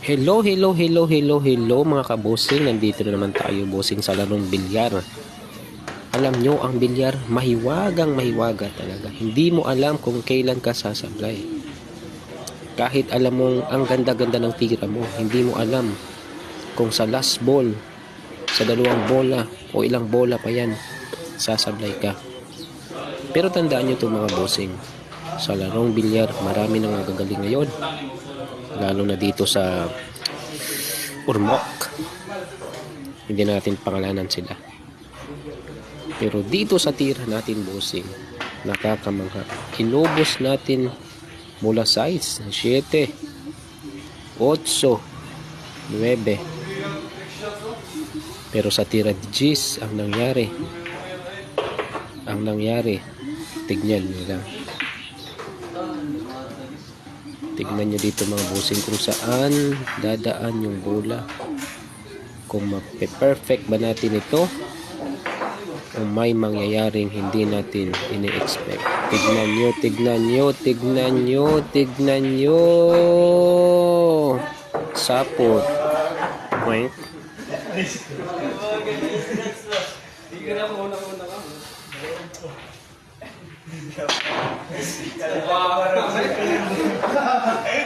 Hello mga kabosing. Nandito na naman tayo, bossing, sa larong bilyar. Alam nyo, ang bilyar, mahiwaga talaga. Hindi mo alam kung kailan ka sasablay. Kahit alam mong ang ganda-ganda ng tira mo, hindi mo alam kung sa last ball, sa dalawang bola o ilang bola pa yan, sasablay ka. Pero tandaan nyo ito mga bossing, sa larong bilyar, marami nang magagaling ngayon. Lalo na dito sa Ormoc. Hindi natin pangalanan sila. Pero dito sa tira natin, bossing, nakakamangha. Inubos natin mula 6, 7, 8, 9. Pero sa tira de Gis, ang nangyari, tignan nyo lang. Tignan nyo dito mga bossing kung saan dadaan yung bola. Kung mape-perfect ba natin ito o may mangyayaring hindi natin ini-expect. Tignan nyo. Sapot. Point.